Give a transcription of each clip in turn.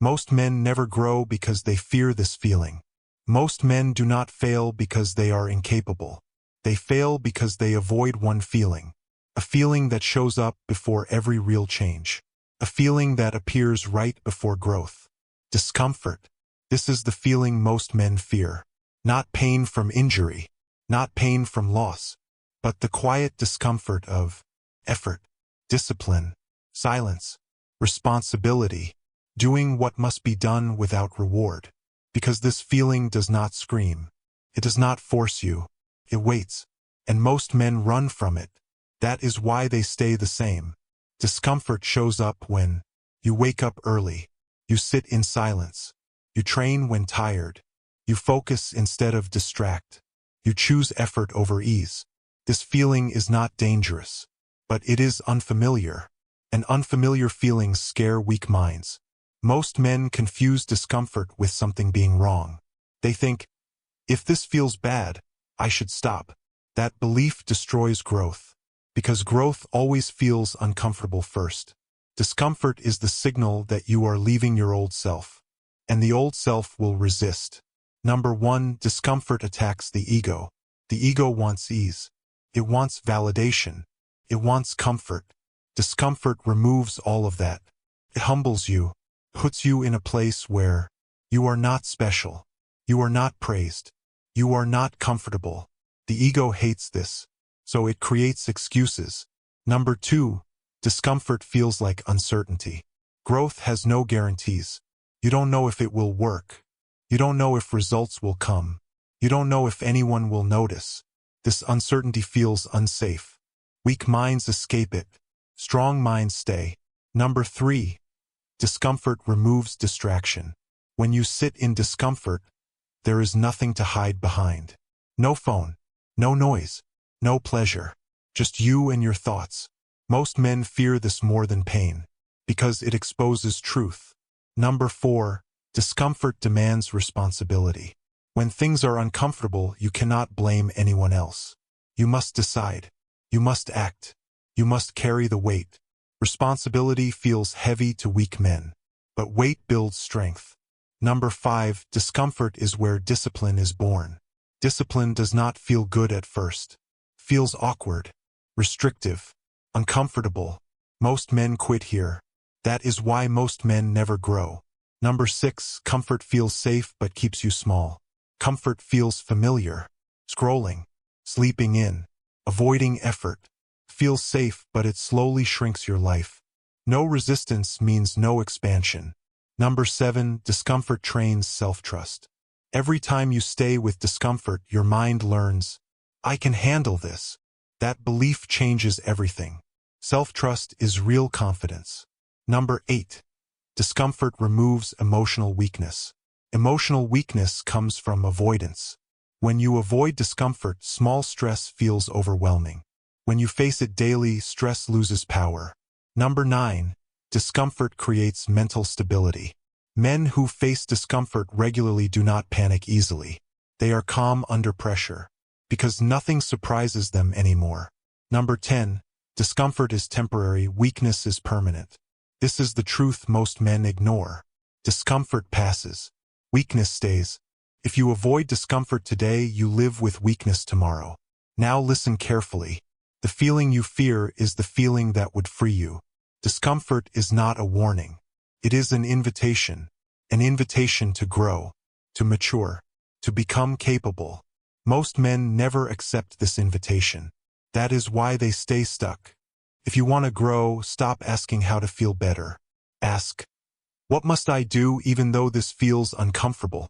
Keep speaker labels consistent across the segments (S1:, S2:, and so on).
S1: Most men never grow because they fear this feeling. Most men do not fail because they are incapable. They fail because they avoid one feeling. A feeling that shows up before every real change. A feeling that appears right before growth. Discomfort. This is the feeling most men fear. Not pain from injury, not pain from loss, but the quiet discomfort of effort, discipline, silence, responsibility, doing what must be done without reward. Because this feeling does not scream. It does not force you. It waits. And most men run from it. That is why they stay the same. Discomfort shows up when you wake up early, you sit in silence, you train when tired, you focus instead of distract, you choose effort over ease. This feeling is not dangerous, but it is unfamiliar, and unfamiliar feelings scare weak minds. Most men confuse discomfort with something being wrong. They think, if this feels bad, I should stop. That belief destroys growth, because growth always feels uncomfortable first. Discomfort is the signal that you are leaving your old self, and the old self will resist. Number 1, discomfort attacks the ego. The ego wants ease. It wants validation. It wants comfort. Discomfort removes all of that. It humbles you, puts you in a place where you are not special. You are not praised. You are not comfortable. The ego hates this, so it creates excuses. Number 2, discomfort feels like uncertainty. Growth has no guarantees. You don't know if it will work. You don't know if results will come. You don't know if anyone will notice. This uncertainty feels unsafe. Weak minds escape it. Strong minds stay. Number 3, discomfort removes distraction. When you sit in discomfort, there is nothing to hide behind. No phone, no noise, no pleasure. Just you and your thoughts. Most men fear this more than pain, because it exposes truth. Number 4, discomfort demands responsibility. When things are uncomfortable, you cannot blame anyone else. You must decide. You must act. You must carry the weight. Responsibility feels heavy to weak men, but weight builds strength. Number 5, discomfort is where discipline is born. Discipline does not feel good at first. Feels awkward, restrictive, uncomfortable. Most men quit here. That is why most men never grow. Number 6, comfort feels safe but keeps you small. Comfort feels familiar. Scrolling, sleeping in, avoiding effort. Feels safe, but it slowly shrinks your life. No resistance means no expansion. Number 7, discomfort trains self-trust. Every time you stay with discomfort, your mind learns, I can handle this. That belief changes everything. Self-trust is real confidence. Number 8, discomfort removes emotional weakness. Emotional weakness comes from avoidance. When you avoid discomfort, small stress feels overwhelming. When you face it daily, stress loses power. Number 9, discomfort creates mental stability. Men who face discomfort regularly do not panic easily. They are calm under pressure, because nothing surprises them anymore. Number 10, discomfort is temporary, weakness is permanent. This is the truth most men ignore. Discomfort passes. Weakness stays. If you avoid discomfort today, you live with weakness tomorrow. Now listen carefully. The feeling you fear is the feeling that would free you. Discomfort is not a warning. It is an invitation to grow, to mature, to become capable. Most men never accept this invitation. That is why they stay stuck. If you want to grow, stop asking how to feel better. Ask, what must I do even though this feels uncomfortable?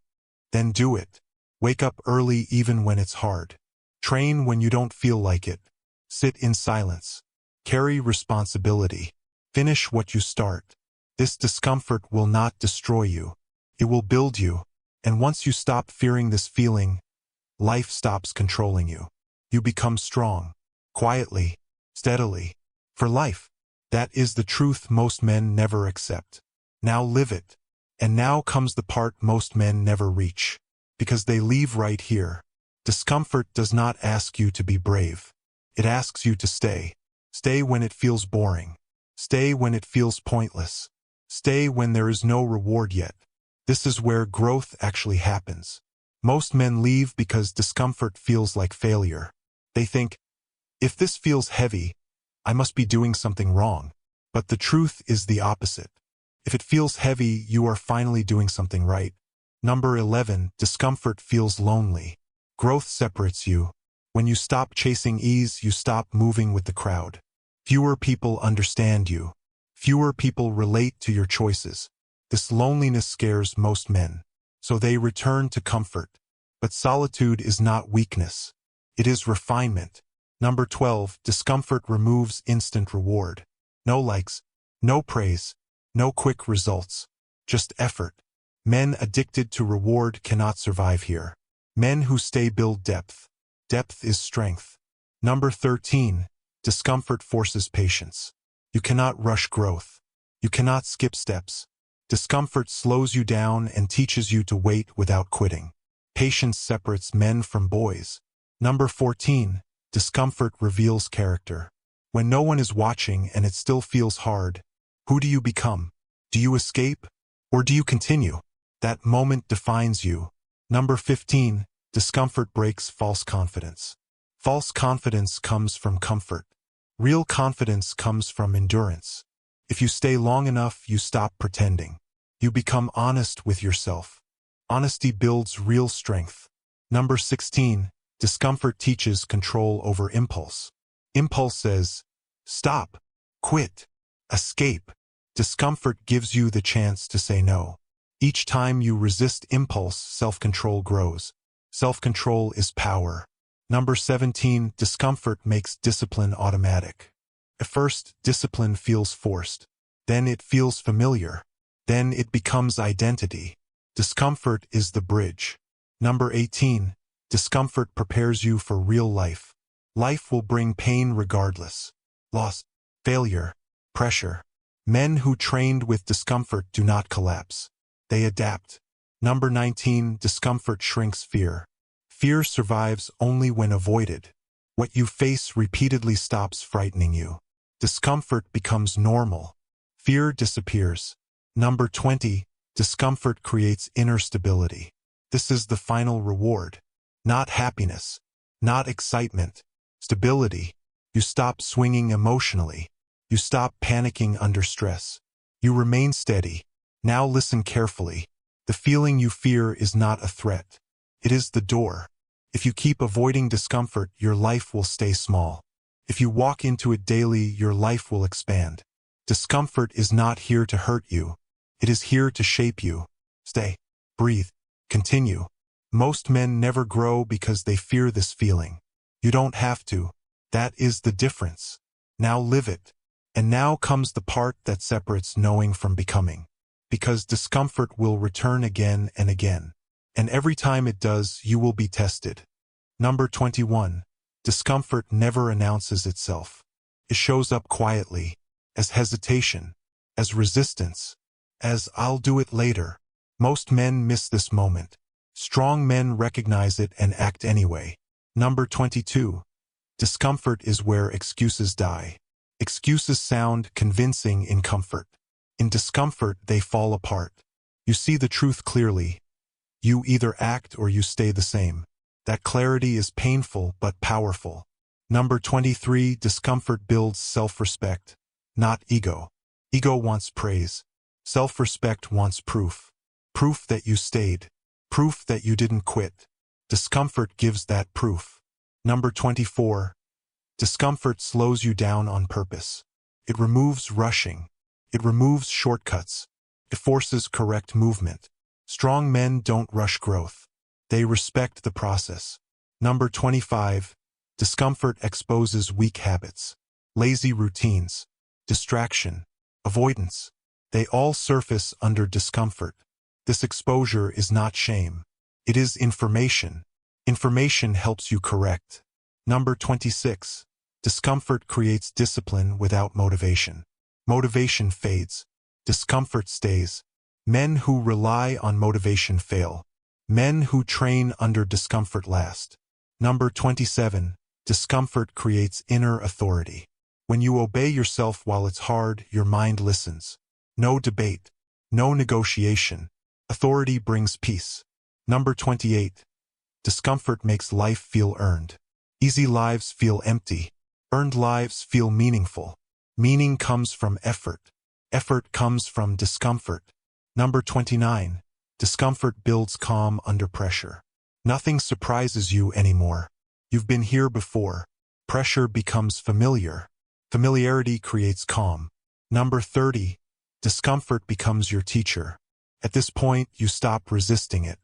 S1: Then do it. Wake up early even when it's hard. Train when you don't feel like it. Sit in silence. Carry responsibility. Finish what you start. This discomfort will not destroy you. It will build you. And once you stop fearing this feeling, life stops controlling you. You become strong. Quietly. Steadily. For life. That is the truth most men never accept. Now live it. And now comes the part most men never reach. Because they leave right here. Discomfort does not ask you to be brave. It asks you to stay. Stay when it feels boring. Stay when it feels pointless. Stay when there is no reward yet. This is where growth actually happens. Most men leave because discomfort feels like failure. They think, if this feels heavy, I must be doing something wrong. But the truth is the opposite. If it feels heavy, you are finally doing something right. Number 11, discomfort feels lonely. Growth separates you. When you stop chasing ease, you stop moving with the crowd. Fewer people understand you. Fewer people relate to your choices. This loneliness scares most men, so they return to comfort. But solitude is not weakness. It is refinement. Number 12, discomfort removes instant reward. No likes, no praise, no quick results, just effort. Men addicted to reward cannot survive here. Men who stay build depth. Depth is strength. Number 13, discomfort forces patience. You cannot rush growth. You cannot skip steps. Discomfort slows you down and teaches you to wait without quitting. Patience separates men from boys. Number 14, discomfort reveals character. When no one is watching and it still feels hard, who do you become? Do you escape? Or do you continue? That moment defines you. Number 15, discomfort breaks false confidence. False confidence comes from comfort. Real confidence comes from endurance. If you stay long enough, you stop pretending. You become honest with yourself. Honesty builds real strength. Number 16, discomfort teaches control over impulse. Impulse says, stop, quit, escape. Discomfort gives you the chance to say no. Each time you resist impulse, self-control grows. Self-control is power. Number 17, discomfort makes discipline automatic. At first, discipline feels forced. Then it feels familiar. Then it becomes identity. Discomfort is the bridge. Number 18, discomfort prepares you for real life. Life will bring pain regardless. Loss, failure, pressure. Men who trained with discomfort do not collapse. They adapt. Number 19, discomfort shrinks fear. Fear survives only when avoided. What you face repeatedly stops frightening you. Discomfort becomes normal. Fear disappears. Number 20, discomfort creates inner stability. This is the final reward. Not happiness. Not excitement. Stability. You stop swinging emotionally. You stop panicking under stress. You remain steady. Now listen carefully. The feeling you fear is not a threat. It is the door. If you keep avoiding discomfort, your life will stay small. If you walk into it daily, your life will expand. Discomfort is not here to hurt you. It is here to shape you. Stay. Breathe. Continue. Most men never grow because they fear this feeling. You don't have to. That is the difference. Now live it. And now comes the part that separates knowing from becoming. Because discomfort will return again and again. And every time it does, you will be tested. Number 21. Discomfort never announces itself. It shows up quietly, as hesitation, as resistance, as I'll do it later. Most men miss this moment. Strong men recognize it and act anyway. Number 22. Discomfort is where excuses die. Excuses sound convincing in comfort. In discomfort, they fall apart. You see the truth clearly. You either act or you stay the same. That clarity is painful but powerful. Number 23, discomfort builds self-respect, not ego. Ego wants praise. Self-respect wants proof. Proof that you stayed. Proof that you didn't quit. Discomfort gives that proof. Number 24, discomfort slows you down on purpose. It removes rushing. It removes shortcuts. It forces correct movement. Strong men don't rush growth. They respect the process. Number 25, discomfort exposes weak habits. Lazy routines, distraction, avoidance. They all surface under discomfort. This exposure is not shame. It is information. Information helps you correct. Number 26, discomfort creates discipline without motivation. Motivation fades. Discomfort stays. Men who rely on motivation fail. Men who train under discomfort last. Number 27, discomfort creates inner authority. When you obey yourself while it's hard, your mind listens. No debate. No negotiation. Authority brings peace. Number 28. Discomfort makes life feel earned. Easy lives feel empty. Earned lives feel meaningful. Meaning comes from effort. Effort comes from discomfort. Number 29. Discomfort builds calm under pressure. Nothing surprises you anymore. You've been here before. Pressure becomes familiar. Familiarity creates calm. Number 30. Discomfort becomes your teacher. At this point, you stop resisting it.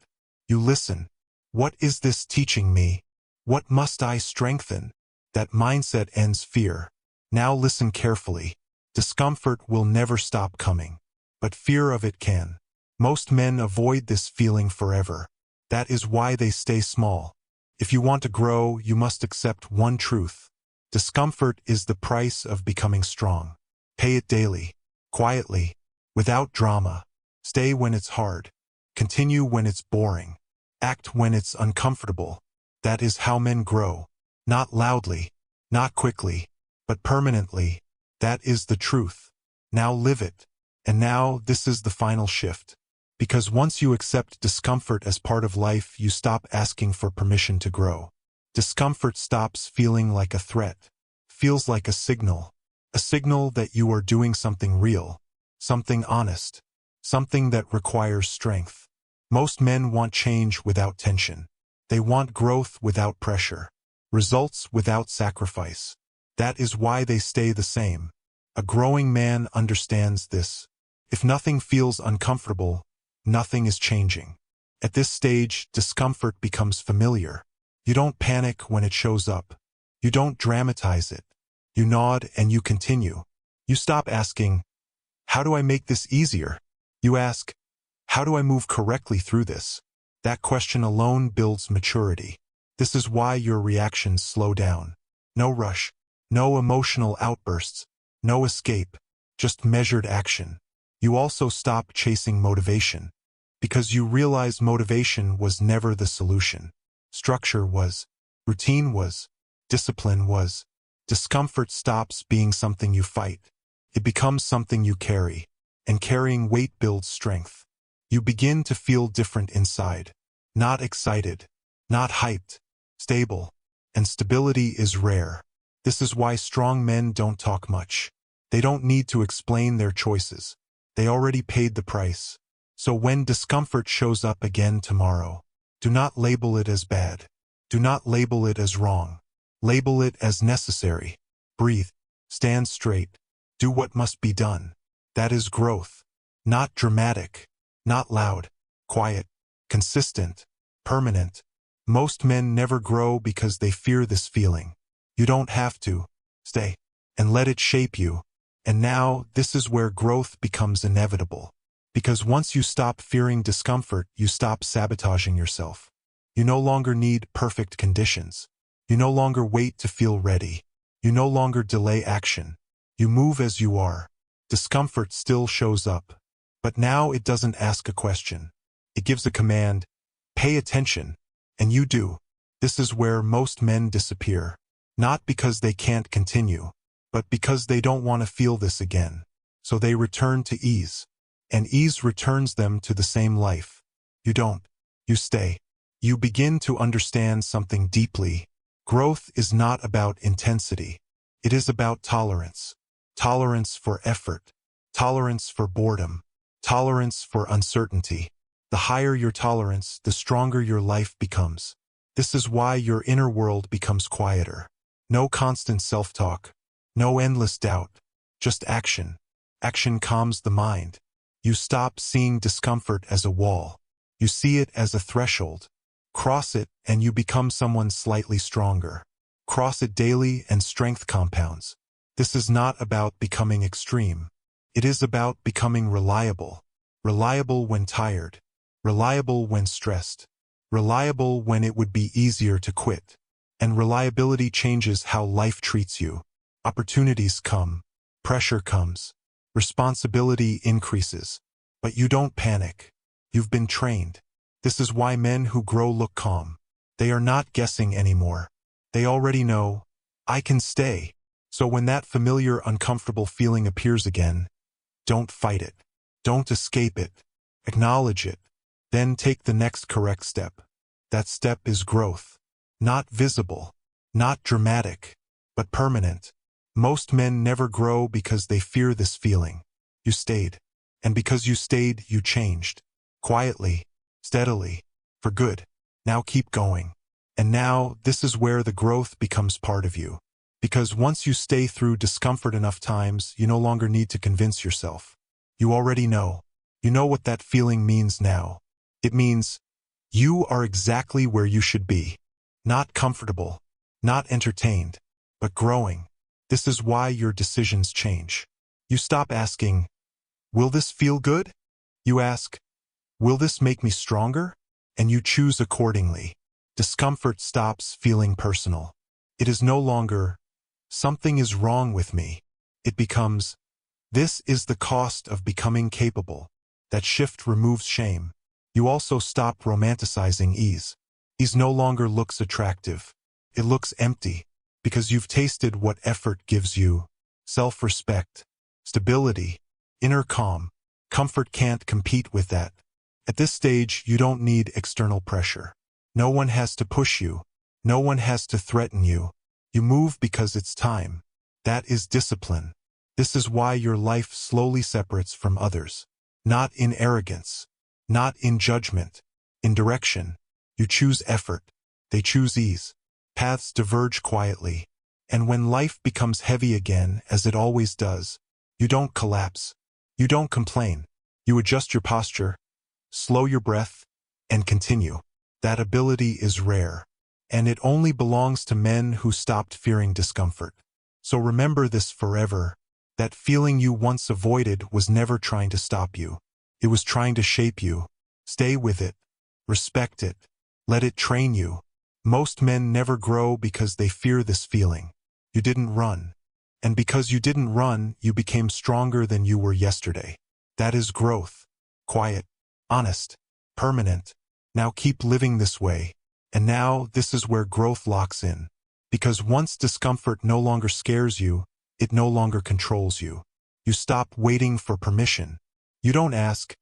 S1: You listen. What is this teaching me? What must I strengthen? That mindset ends fear. Now listen carefully. Discomfort will never stop coming, but fear of it can. Most men avoid this feeling forever. That is why they stay small. If you want to grow, you must accept one truth. Discomfort is the price of becoming strong. Pay it daily, quietly, without drama. Stay when it's hard. Continue when it's boring. Act when it's uncomfortable. That is how men grow. Not loudly, not quickly, but permanently. That is the truth. Now live it. And now this is the final shift. Because once you accept discomfort as part of life, you stop asking for permission to grow. Discomfort stops feeling like a threat. Feels like a signal that you are doing something real, something honest, something that requires strength. Most men want change without tension. They want growth without pressure, results without sacrifice. That is why they stay the same. A growing man understands this. If nothing feels uncomfortable, nothing is changing. At this stage, discomfort becomes familiar. You don't panic when it shows up. You don't dramatize it. You nod and you continue. You stop asking, how do I make this easier? You ask, how do I move correctly through this? That question alone builds maturity. This is why your reactions slow down. No rush, no emotional outbursts, no escape, just measured action. You also stop chasing motivation, because you realize motivation was never the solution. Structure was, routine was, discipline was. Discomfort stops being something you fight. It becomes something you carry, and carrying weight builds strength. You begin to feel different inside. Not excited, not hyped, stable. And stability is rare. This is why strong men don't talk much. They don't need to explain their choices. They already paid the price. So when discomfort shows up again tomorrow, do not label it as bad. Do not label it as wrong. Label it as necessary. Breathe. Stand straight. Do what must be done. That is growth. Not dramatic. Not loud. Quiet. Consistent. Permanent. Most men never grow because they fear this feeling. You don't have to. Stay. And let it shape you. And now, this is where growth becomes inevitable. Because once you stop fearing discomfort, you stop sabotaging yourself. You no longer need perfect conditions. You no longer wait to feel ready. You no longer delay action. You move as you are. Discomfort still shows up. But now it doesn't ask a question. It gives a command. Pay attention. And you do. This is where most men disappear. Not because they can't continue, but because they don't want to feel this again. So they return to ease. And ease returns them to the same life. You don't. You stay. You begin to understand something deeply. Growth is not about intensity. It is about tolerance. Tolerance for effort. Tolerance for boredom. Tolerance for uncertainty. The higher your tolerance, the stronger your life becomes. This is why your inner world becomes quieter. No constant self-talk. No endless doubt. Just action. Action calms the mind. You stop seeing discomfort as a wall. You see it as a threshold. Cross it and you become someone slightly stronger. Cross it daily and strength compounds. This is not about becoming extreme. It is about becoming reliable. Reliable when tired. Reliable when stressed. Reliable when it would be easier to quit. And reliability changes how life treats you. Opportunities come. Pressure comes. Responsibility increases. But you don't panic. You've been trained. This is why men who grow look calm. They are not guessing anymore. They already know, I can stay. So when that familiar, uncomfortable feeling appears again, don't fight it. Don't escape it. Acknowledge it. Then take the next correct step. That step is growth. Not visible. Not dramatic. But permanent. Most men never grow because they fear this feeling. You stayed. And because you stayed, you changed. Quietly. Steadily. For good. Now keep going. And now, this is where the growth becomes part of you. Because once you stay through discomfort enough times, you no longer need to convince yourself. You already know. You know what that feeling means now. It means you are exactly where you should be. Not comfortable. Not entertained. But growing. This is why your decisions change. You stop asking, will this feel good? You ask, will this make me stronger? And you choose accordingly. Discomfort stops feeling personal. It is no longer, something is wrong with me. It becomes, this is the cost of becoming capable. That shift removes shame. You also stop romanticizing ease. Ease no longer looks attractive. It looks empty, because you've tasted what effort gives you. Self-respect, stability, inner calm. Comfort can't compete with that. At this stage, you don't need external pressure. No one has to push you. No one has to threaten you. You move because it's time. That is discipline. This is why your life slowly separates from others. Not in arrogance. Not in judgment. In direction. You choose effort. They choose ease. Paths diverge quietly. And when life becomes heavy again, as it always does, you don't collapse. You don't complain. You adjust your posture, slow your breath, and continue. That ability is rare. And it only belongs to men who stopped fearing discomfort. So remember this forever. That feeling you once avoided was never trying to stop you. It was trying to shape you. Stay with it. Respect it. Let it train you. Most men never grow because they fear this feeling. You didn't run. And because you didn't run, you became stronger than you were yesterday. That is growth. Quiet. Honest. Permanent. Now keep living this way. And now, this is where growth locks in. Because once discomfort no longer scares you, it no longer controls you. You stop waiting for permission. You don't ask,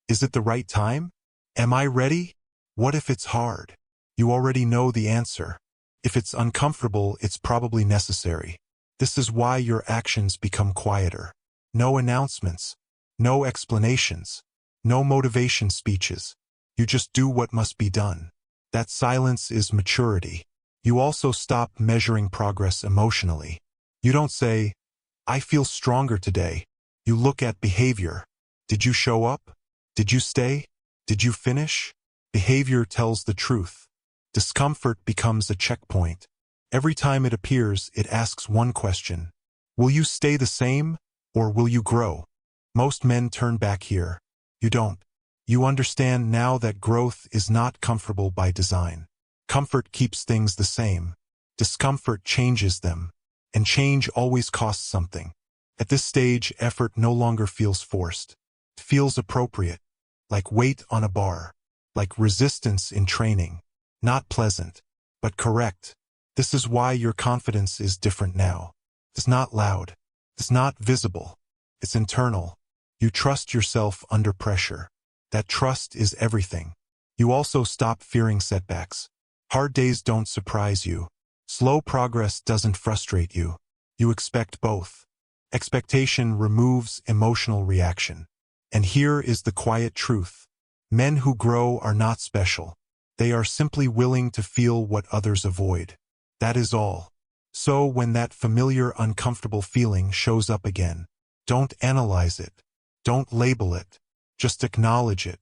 S1: is it the right time? Am I ready? What if it's hard? You already know the answer. If it's uncomfortable, it's probably necessary. This is why your actions become quieter. No announcements. No explanations. No motivation speeches. You just do what must be done. That silence is maturity. You also stop measuring progress emotionally. You don't say, I feel stronger today. You look at behavior. Did you show up? Did you stay? Did you finish? Behavior tells the truth. Discomfort becomes a checkpoint. Every time it appears, it asks one question. Will you stay the same, or will you grow? Most men turn back here. You don't. You understand now that growth is not comfortable by design. Comfort keeps things the same. Discomfort changes them. And change always costs something. At this stage, effort no longer feels forced. It feels appropriate. Like weight on a bar. Like resistance in training. Not pleasant, but correct. This is why your confidence is different now. It's not loud. It's not visible. It's internal. You trust yourself under pressure. That trust is everything. You also stop fearing setbacks. Hard days don't surprise you. Slow progress doesn't frustrate you. You expect both. Expectation removes emotional reaction. And here is the quiet truth. Men who grow are not special. They are simply willing to feel what others avoid. That is all. So when that familiar uncomfortable feeling shows up again, don't analyze it. Don't label it. Just acknowledge it.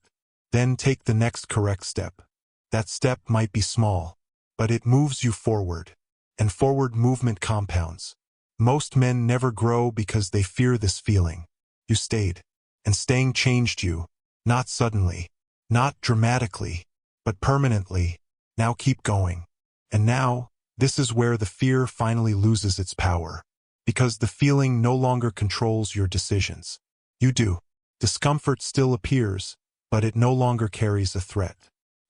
S1: Then take the next correct step. That step might be small, but it moves you forward. And forward movement compounds. Most men never grow because they fear this feeling. You stayed. And staying changed you. Not suddenly. Not dramatically. But permanently. Now keep going. And now, this is where the fear finally loses its power. Because the feeling no longer controls your decisions. You do. Discomfort still appears, but it no longer carries a threat.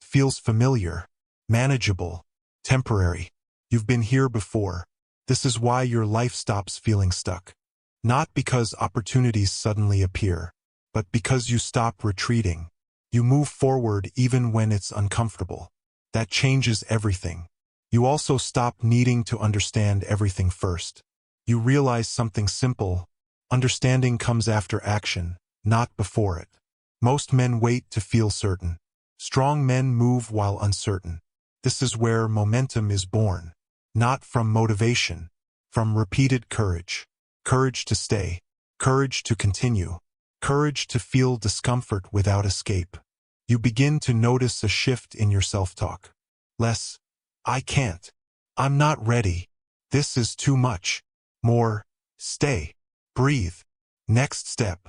S1: Feels familiar, manageable, temporary. You've been here before. This is why your life stops feeling stuck. Not because opportunities suddenly appear, but because you stop retreating. You move forward even when it's uncomfortable. That changes everything. You also stop needing to understand everything first. You realize something simple: understanding comes after action, not before it. Most men wait to feel certain. Strong men move while uncertain. This is where momentum is born. Not from motivation, from repeated courage. Courage to stay. Courage to continue. Courage to feel discomfort without escape. You begin to notice a shift in your self-talk. Less, "I can't. I'm not ready. This is too much." More, "Stay. Breathe. Next step."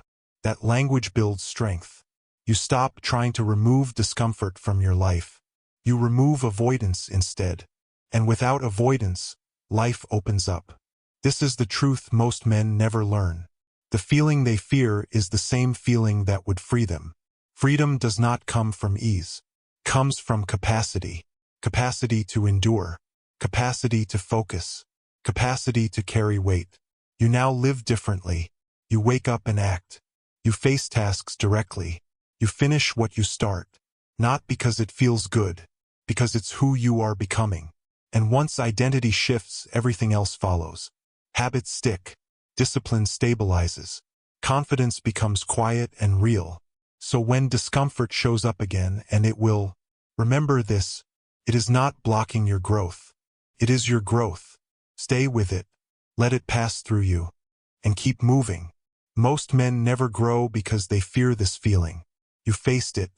S1: That language builds strength. You stop trying to remove discomfort from your life. You remove avoidance instead. And without avoidance, life opens up. This is the truth most men never learn. The feeling they fear is the same feeling that would free them. Freedom does not come from ease. It comes from capacity. Capacity to endure. Capacity to focus. Capacity to carry weight. You now live differently. You wake up and act. You face tasks directly. You finish what you start. Not because it feels good, because it's who you are becoming. And once identity shifts, everything else follows. Habits stick. Discipline stabilizes. Confidence becomes quiet and real. So when discomfort shows up again, and it will, remember this: it is not blocking your growth. It is your growth. Stay with it. Let it pass through you. And keep moving. Most men never grow because they fear this feeling. You faced it.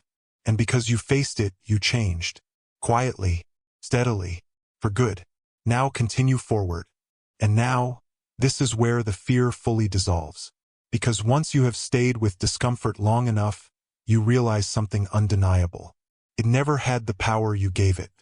S1: And because you faced it, you changed. Quietly. Steadily. For good. Now continue forward. And now, this is where the fear fully dissolves. Because once you have stayed with discomfort long enough, you realize something undeniable. It never had the power you gave it.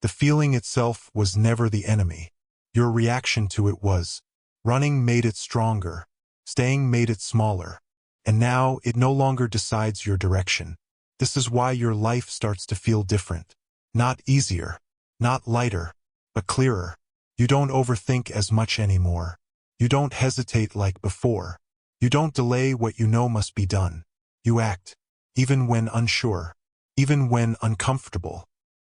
S1: The feeling itself was never the enemy. Your reaction to it was. Running made it stronger. Staying made it smaller. And now it no longer decides your direction. This is why your life starts to feel different. Not easier. Not lighter. But clearer. You don't overthink as much anymore. You don't hesitate like before. You don't delay what you know must be done. You act. Even when unsure. Even when uncomfortable.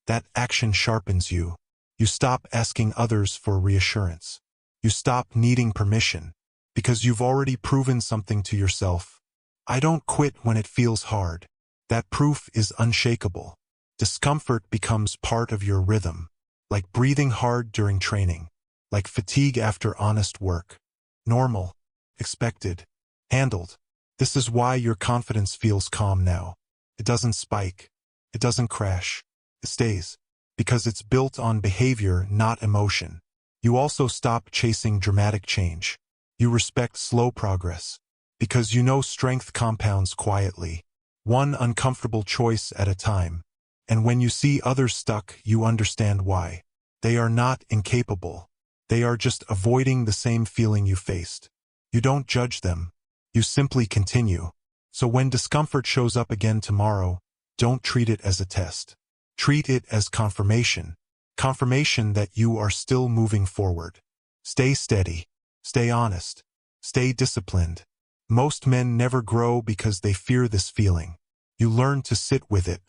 S1: That action sharpens you. You stop asking others for reassurance. You stop needing permission. Because you've already proven something to yourself. I don't quit when it feels hard. That proof is unshakable. Discomfort becomes part of your rhythm. Like breathing hard during training. Like fatigue after honest work. Normal. Expected. Handled. This is why your confidence feels calm now. It doesn't spike. It doesn't crash. It stays. Because it's built on behavior, not emotion. You also stop chasing dramatic change. You respect slow progress. Because you know strength compounds quietly. One uncomfortable choice at a time. And when you see others stuck, you understand why. They are not incapable. They are just avoiding the same feeling you faced. You don't judge them. You simply continue. So when discomfort shows up again tomorrow, don't treat it as a test. Treat it as confirmation. Confirmation that you are still moving forward. Stay steady. Stay honest. Stay disciplined. Most men never grow because they fear this feeling. You learn to sit with it.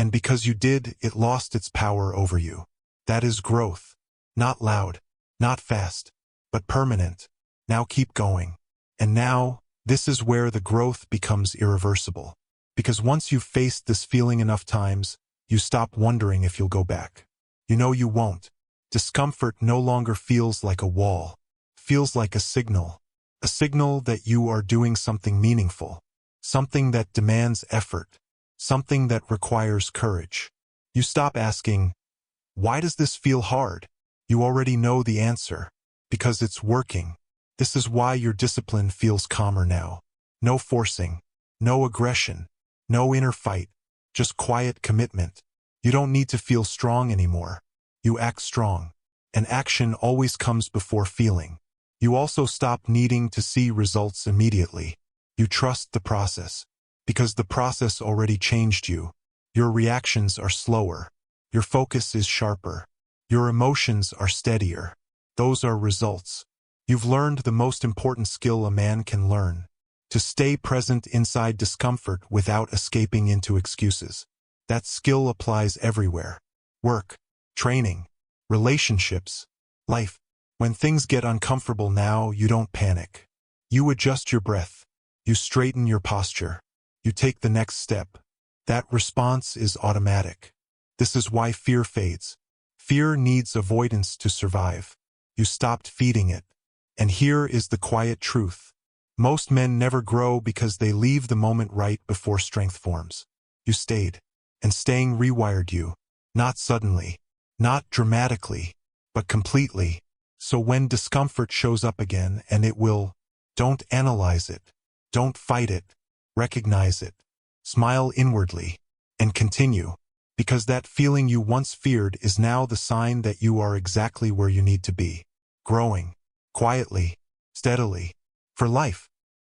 S1: And because you did, it lost its power over you. That is growth. Not loud. Not fast. But permanent. Now keep going. And now, this is where the growth becomes irreversible. Because once you've faced this feeling enough times, you stop wondering if you'll go back. You know you won't. Discomfort no longer feels like a wall. It feels like a signal. A signal that you are doing something meaningful. Something that demands effort. Something that requires courage. You stop asking, "Why does this feel hard?" You already know the answer. Because it's working. This is why your discipline feels calmer now. No forcing. No aggression. No inner fight. Just quiet commitment. You don't need to feel strong anymore. You act strong. And action always comes before feeling. You also stop needing to see results immediately. You trust the process. Because the process already changed you. Your reactions are slower. Your focus is sharper. Your emotions are steadier. Those are results. You've learned the most important skill a man can learn. to stay present inside discomfort without escaping into excuses. That skill applies everywhere. Work, training, relationships, life. When things get uncomfortable now, you don't panic. You adjust your breath. You straighten your posture. You take the next step. That response is automatic. This is why fear fades. Fear needs avoidance to survive. You stopped feeding it. And here is the quiet truth. Most men never grow because they leave the moment right before strength forms. You stayed. And staying rewired you. Not suddenly. Not dramatically. But completely. So when discomfort shows up again, and it will, don't analyze it. Don't fight it. Recognize it. Smile inwardly. And continue. Because that feeling you once feared is now the sign that you are exactly where you need to be. Growing. Quietly. Steadily. For life.